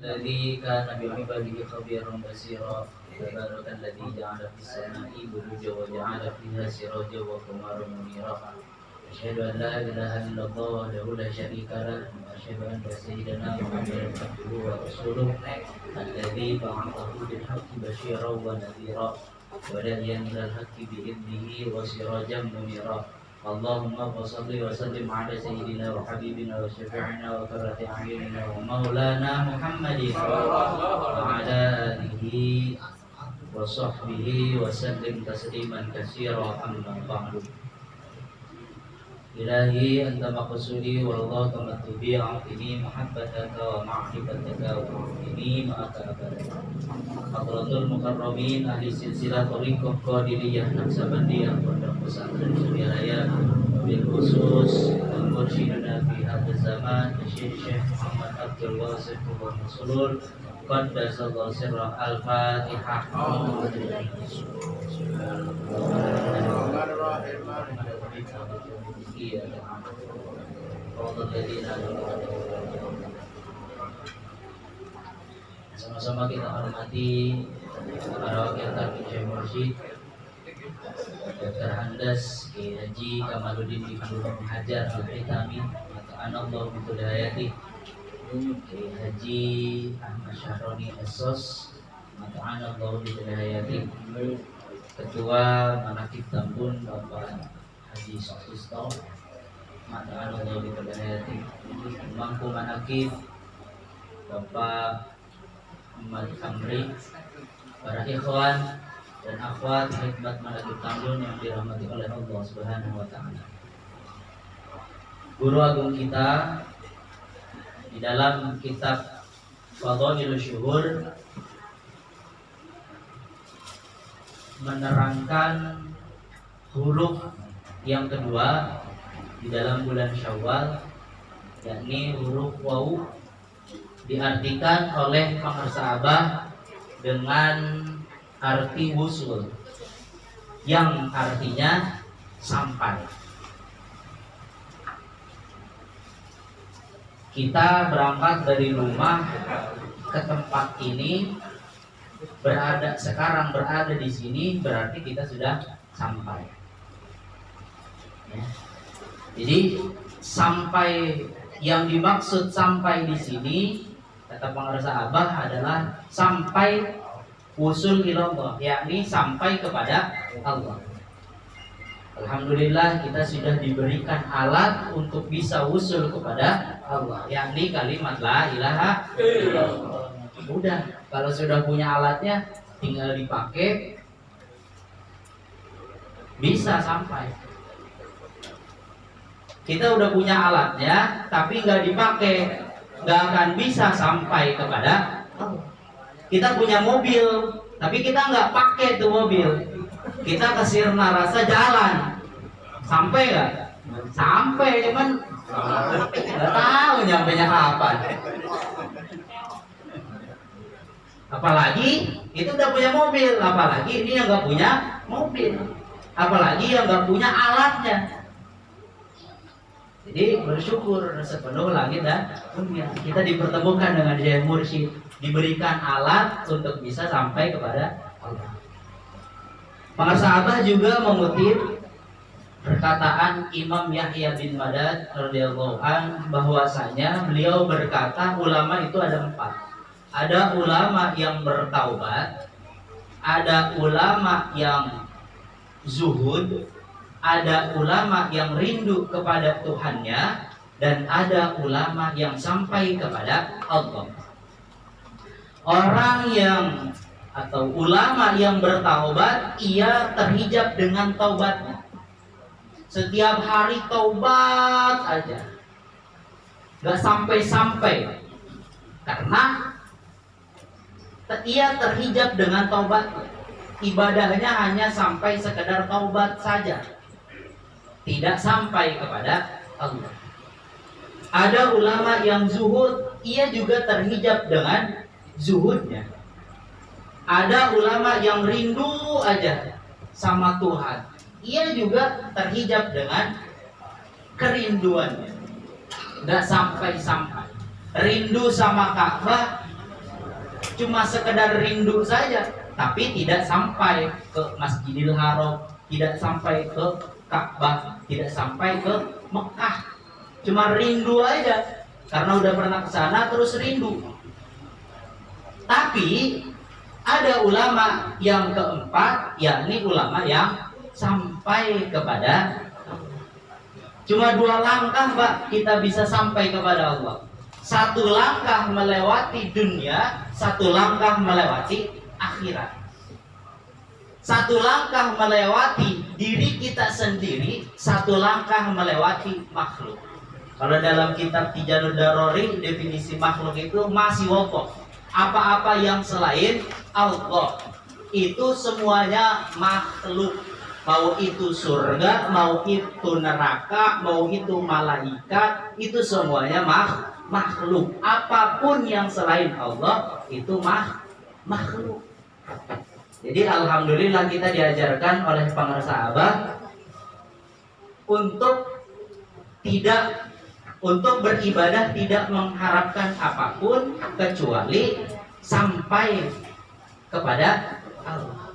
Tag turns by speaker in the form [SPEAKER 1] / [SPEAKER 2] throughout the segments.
[SPEAKER 1] الذي كان بعباده خبيرا بصيرا تبارك الذي جعل في السماء بروجا وجعل فيها سراجا وقمرا منيرا أشهد أن لا إله إلا الله وحده لا شريك له وأشهد أن سيدنا محمدا عبده ورسوله الذي بعثه بالحق بشيرا ونذيرا وداعيا إلى الحق بإذنه وسراجا منيرا اللهم صل وسلم على سيدنا وحبيبنا وشفيعنا وقرة أعيننا ومولانا محمد وعلى آله وصحبه وسلم تسليما كثيرا أما بعد. إلهي أنت مقصودي والله تمتبي أعطني محبتك ومعرفتك وأعطني معك أبدا. حضرة المكرمين أهل سلسلة طريق القادرية نقشبندية Pondok Pesantren Sudiraya, بالخصوص مرشدنا في هذا الزمان الشيخ محمد عبد الواسع المسرور قدس الله سره. الفاتحة. Sama-sama kita hormati para wakil takmir Syekh Mursyid Dr. Handas Kiai Haji Kamaluddin Ibnu Hajar Al-Hitami Mata'anallahu bihidayati, Kiai Haji Ahmad Syahroni Esos Mata'anallahu bihidayati, Ketua Manakib Tambun Bapak Haji Sofisto Mata'anallahu bihidayati, Mangku Manakib Bapak Muhammad Amri, para ikhwan dan akhwat hikmat Manakib Tambun yang dirahmati oleh Allah Subhanahu wa taala. Guru agung kita di dalam kitab Fadhailus Syuhur menerangkan huruf yang kedua di dalam bulan Syawal, yakni huruf waw, diartikan oleh pengarsa Abah dengan arti wusul yang artinya sampai. Kita berangkat dari rumah ke tempat ini, sekarang berada di sini, berarti kita sudah sampai. Ya. Jadi sampai yang dimaksud sampai di sini kata pengarsa Abah adalah sampai usul ilallah, yakni sampai kepada Allah. Alhamdulillah kita sudah diberikan alat untuk bisa usul kepada Allah, yakni kalimat la ilaha illallah. Udah, kalau sudah punya alatnya tinggal dipakai, bisa sampai. Kita udah punya alatnya tapi nggak dipakai, nggak akan bisa sampai kepada Allah. Kita punya mobil tapi kita nggak pakai tuh mobil, kita ke Sirna Rasa jalan, sampai nggak? Sampai, cuman nggak tahu nyampenya kapan. Apalagi itu udah punya mobil, apalagi ini yang nggak punya mobil, apalagi yang nggak punya alatnya. Jadi bersyukur sepenuh langit dan dunia kita dipertemukan dengan Syekh Mursyid, diberikan alat untuk bisa sampai kepada Allah. Pengarsa Abah juga mengutip perkataan Imam Yahya bin Madad radhiyallahu an, bahwasanya beliau berkata ulama itu ada 4. Ada ulama yang bertaubat, ada ulama yang zuhud, ada ulama yang rindu kepada Tuhannya, dan ada ulama yang sampai kepada Allah. Orang yang atau ulama yang bertaubat, ia terhijab dengan taubatnya. Setiap hari taubat aja, gak sampai-sampai, karena ia terhijab dengan taubatnya. Ibadahnya hanya sampai sekedar taubat saja, tidak sampai kepada Allah. Ada ulama yang zuhud, ia juga terhijab dengan zuhudnya. Ada ulama yang rindu aja sama Tuhan, ia juga terhijab dengan kerinduannya, nggak sampai-sampai. Rindu sama Ka'bah, cuma sekedar rindu saja, tapi tidak sampai ke Masjidil Haram, tidak sampai ke Ka'bah, tidak sampai ke Mekah. Cuma rindu aja, karena udah pernah ke sana terus rindu. Tapi ada ulama yang keempat, yakni ulama yang sampai kepada cuma 2 langkah, Pak, kita bisa sampai kepada Allah. 1 langkah melewati dunia, 1 langkah melewati akhirat. 1 langkah melewati diri kita sendiri, 1 langkah melewati makhluk. Kalau dalam kitab Tijanud Darori, definisi makhluk itu masih wokok. Apa-apa yang selain Allah itu semuanya makhluk. Mau itu surga, mau itu neraka, mau itu malaikat, itu semuanya makhluk. Apapun yang selain Allah itu makhluk. Jadi alhamdulillah kita diajarkan oleh pengarsa Abah untuk beribadah tidak mengharapkan apapun kecuali sampai kepada Allah.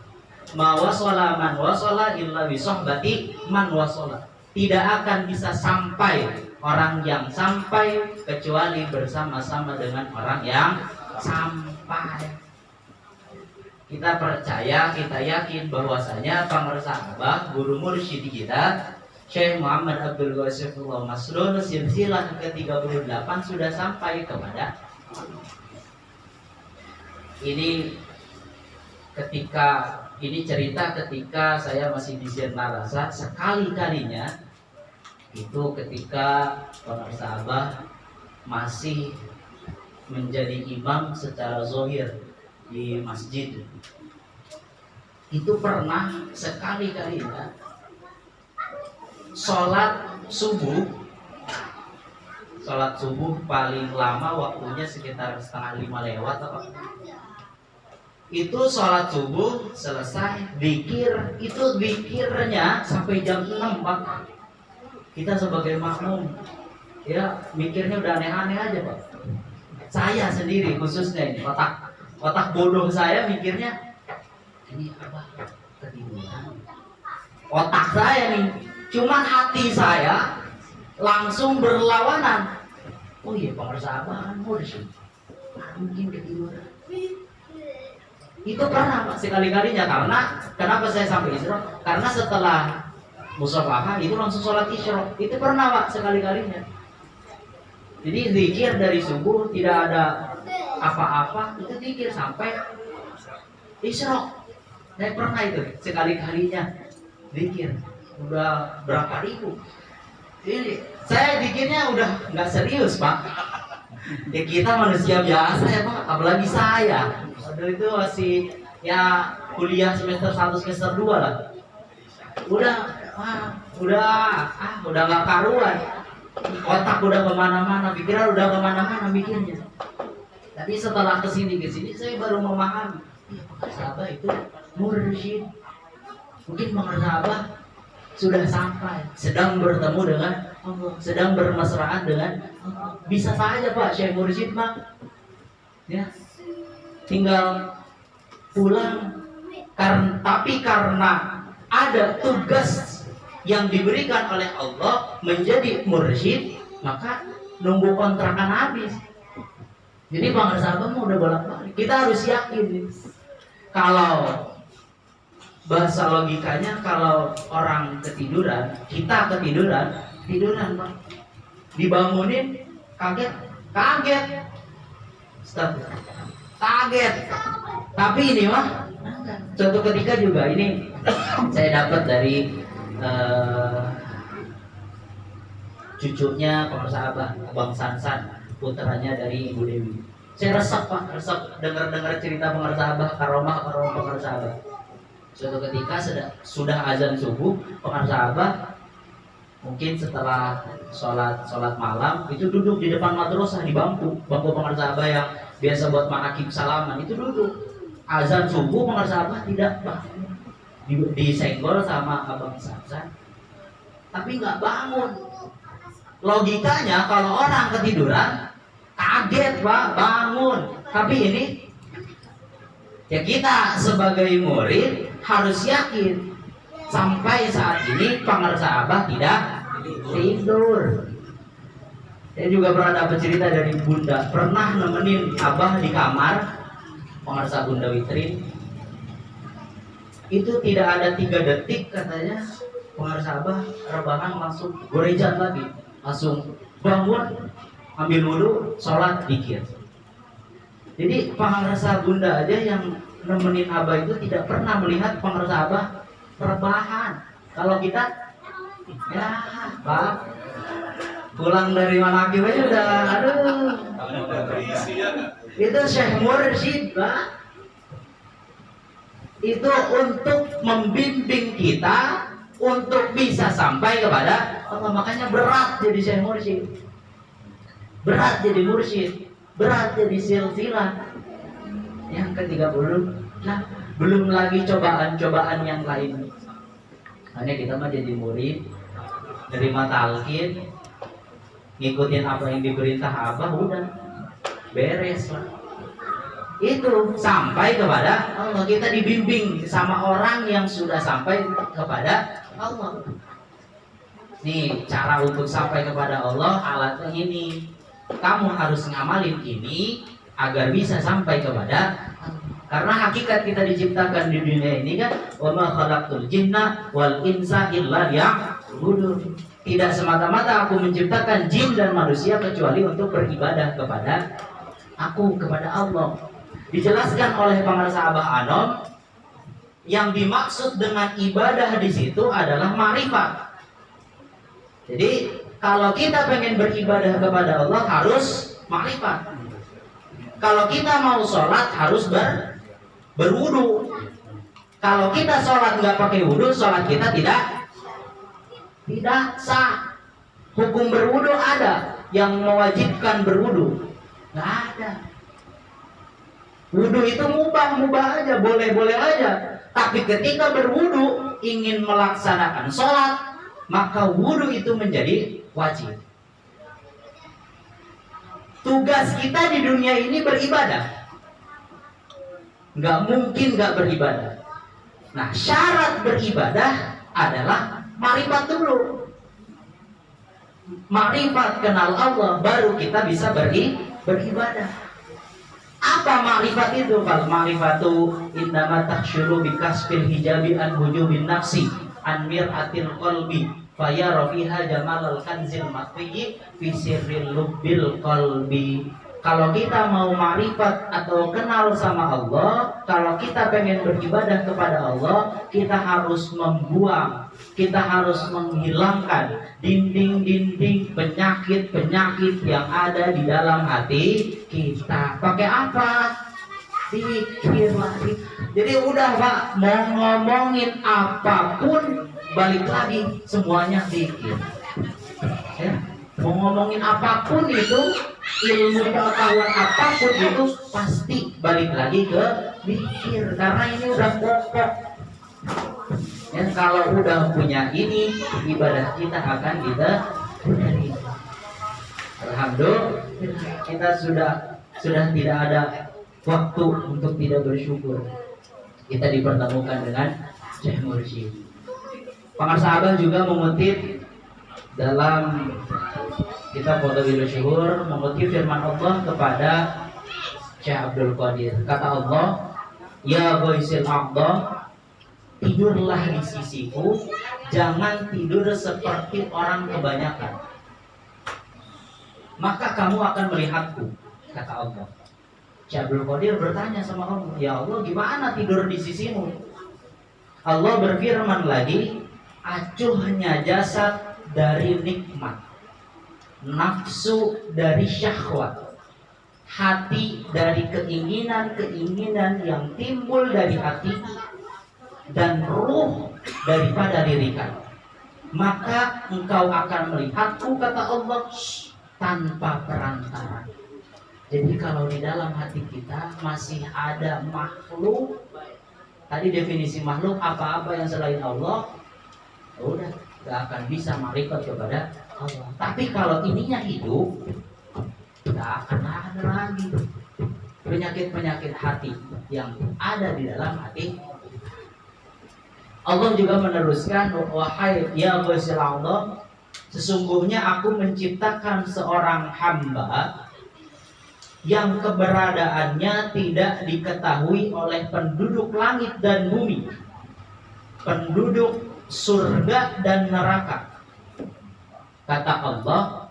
[SPEAKER 1] Ma wasala man wasala illa bi sohbati man wasala. Tidak akan bisa sampai orang yang sampai kecuali bersama-sama dengan orang yang sampai. Kita percaya, kita yakin bahwasanya pengarsa Abah, guru mursyid kita Syekh Muhammad Abdul Ghasifullah Masrur, silsilah ke-38 sudah sampai kepada ini. Ini cerita ketika saya masih di Zirnarasa, sekali-kalinya itu ketika pengarsa Abah masih menjadi imam secara zahir di masjid. Itu pernah sekali-kalinya sholat subuh paling lama waktunya sekitar 4:30 lewat apa? Itu sholat subuh selesai, zikir, itu zikirnya sampai jam 6, Pak. Kita sebagai makmum ya mikirnya udah aneh-aneh aja, Pak. Saya sendiri khususnya ini, otak bodoh saya mikirnya ini apa? Ketiduran. Otak saya nih, cuman hati saya langsung berlawanan. Oh iya, pengarsa Abah kan mursyid, mungkin ketiduran. Itu pernah, Pak, sekali-kalinya. Karena kenapa saya sampai isyraq? Karena setelah musafahah itu langsung sholat isyraq. Itu pernah, Pak, sekali-kalinya. Jadi zikir dari subuh tidak ada apa-apa, itu zikir sampai isyraq. Saya pernah itu sekali-kalinya zikir. Udah berapa ribu. Ini saya zikirnya udah nggak serius, Pak. Ya kita manusia biasa ya, Pak, apalagi saya. Aduh, itu masih ya kuliah semester 1 semester 2 lah. Udah nggak karuan. Otak udah kemana-mana, pikiran udah kemana-mana mikirnya. Tapi setelah kesini saya baru memahami, pengarsa Abah itu mursyid. Mungkin pengarsa Abah sudah sampai, sedang bertemu dengan Allah, sedang bermesraan dengan Allah. Bisa saja, Pak, Syekh mursyid mah ya tinggal pulang, tapi karena ada tugas yang diberikan oleh Allah menjadi mursyid, maka nunggu kontrakan habis. Jadi pengarsa Abah mau udah bolak-balik. Kita harus yakin, kalau bahasa logikanya, kalau orang ketiduran, kita ketiduran, Pak. Dibangunin kaget. Kaget. Tapi ini mah suatu ketika juga ini saya dapat dari cucunya pengarsa Abah, Abang Sansan, putranya dari Ibu Dewi. Saya resep, Pak, dengar cerita pengarsa Abah, karomah pengarsa Abah. Suatu ketika sudah azan subuh, pengarsa Abah mungkin setelah sholat malam itu duduk di depan madrasah, di bangku pengarsa Abah yang biasa buat manakib salaman, itu duduk. Azan subuh pengarsa Abah tidak bangun, disenggol sama Abang Sansan, tapi nggak bangun. Logikanya kalau orang ketiduran kaget, Pak, bangun. Tapi ini Ya kita sebagai murid harus yakin sampai saat ini pangarsa Abah tidak tidur. Saya juga pernah dapat cerita dari Bunda, pernah nemenin Abah di kamar pangarsa Bunda Witrin. Itu tidak ada 3 detik katanya pangarsa Abah rebahan langsung gorejan lagi, langsung bangun, ambil wudhu, sholat, zikir. Jadi pangarsa Bunda aja yang nemenin Abah itu tidak pernah melihat pangarsa Abah rebahan. Kalau kita, ya Pak, pulang dari Manakib aja udah, aduh. Itu Syekh Mursyid, Pak. Itu untuk membimbing kita untuk bisa sampai kepada Allah. Makanya berat jadi Syekh Mursyid, berat jadi mursyid, berat jadi silsilah yang ke-30. Nah, belum lagi cobaan-cobaan yang lain. Hanya kita mah jadi murid, nerima talqin, ngikutin apa yang diperintah Abah, udah beres lah. Itu sampai kepada Allah. Kita dibimbing sama orang yang sudah sampai kepada Allah. Nih cara untuk sampai kepada Allah, alatnya ini. Kamu harus ngamalin ini agar bisa sampai kepada Allah. Karena hakikat kita diciptakan di dunia ini kan, wa ma khalaqtul jinna wal insa illa liya'budun. Tidak semata-mata aku menciptakan jin dan manusia kecuali untuk beribadah kepada aku, kepada Allah. Dijelaskan oleh pangarsa Abah Anom, yang dimaksud dengan ibadah di situ adalah ma'rifat. Jadi kalau kita pengen beribadah kepada Allah harus ma'rifat. Kalau kita mau sholat harus berwudu. Kalau kita sholat nggak pakai wudu, sholat kita tidak sah. Hukum berwudu ada, yang mewajibkan berwudu nggak ada. Wudu itu mubah aja, boleh aja. Tapi ketika berwudu ingin melaksanakan sholat, maka wudu itu menjadi wajib. Tugas kita di dunia ini beribadah. Nggak mungkin nggak beribadah. Nah, syarat beribadah adalah ma'rifat dulu. Ma'rifat kenal Allah, baru kita bisa beribadah. Apa ma'rifat itu? Fal ma'rifatu innama takhsyuru bikasfil hijabi an hujubin nafsi an mir'atil qalbi fayara fiha jamalal kanzil matwiyi fi sirril lubbil qalbi. Kalau kita mau ma'rifat atau kenal sama Allah, kalau kita pengen beribadah kepada Allah, kita harus membuang, kita harus menghilangkan dinding-dinding penyakit-penyakit yang ada di dalam hati kita. Pakai apa? Zikir lagi. Jadi udah Pak, mau ngomongin apapun, balik lagi semuanya zikir. Ya. Mau ngomongin apapun itu, ilmu pengetahuan apapun itu, pasti balik lagi ke zikir. Karena ini udah pokok. Ya, kalau udah punya ini, ibadah kita akan kita benahi. Alhamdulillah, kita sudah tidak ada waktu untuk tidak bersyukur. Kita dipertemukan dengan Syekh Mursyid. Pangarsa Abah juga mengutip dalam kitab Fadhailus Syuhur, mengutip firman Allah kepada Syekh Abdul Qadir. Kata Allah, ya Ghaisil Aqdha, tidurlah di sisiku, jangan tidur seperti orang kebanyakan, maka kamu akan melihatku, kata Allah. Syekh Abdul Qadir bertanya sama Allah, ya Allah gimana tidur di sisimu? Allah berfirman lagi, acuhnya jasad dari nikmat, nafsu dari syahwat, hati dari keinginan-keinginan yang timbul dari hati, dan ruh daripada lirikan. Maka engkau akan melihatku, kata Allah, tanpa perantara. Jadi kalau di dalam hati kita masih ada makhluk, tadi definisi makhluk apa-apa yang selain Allah, udah gak akan bisa ma'rifat kepada Allah. Tapi kalau ininya hidup, gak akan ada lagi. penyakit-penyakit hati yang ada di dalam hati. Allah juga meneruskan, wahai ya Ghafir Allah, sesungguhnya aku menciptakan seorang hamba yang keberadaannya tidak diketahui oleh penduduk langit dan bumi, penduduk surga dan neraka. Kata Allah,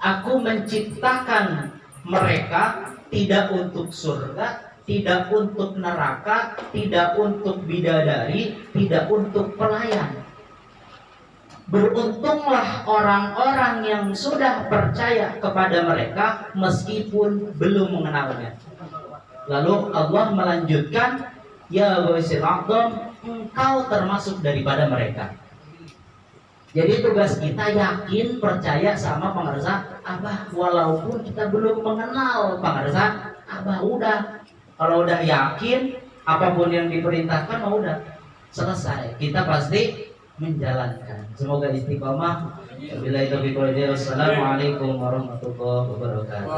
[SPEAKER 1] aku menciptakan mereka tidak untuk surga, tidak untuk neraka, tidak untuk bidadari, tidak untuk pelayan. Beruntunglah orang-orang yang sudah percaya kepada mereka meskipun belum mengenalnya. Lalu Allah melanjutkan, ya Ghafir Allah, engkau termasuk daripada mereka. Jadi tugas kita yakin, percaya sama pengersa Abah, walaupun kita belum mengenal pengersa Abah. Udah, kalau udah yakin apapun yang diperintahkan, udah selesai. Kita pasti menjalankan. Semoga istiqomah. Wabillahi taufiq wal hidayah. Wassalamualaikum warahmatullahi wabarakatuh.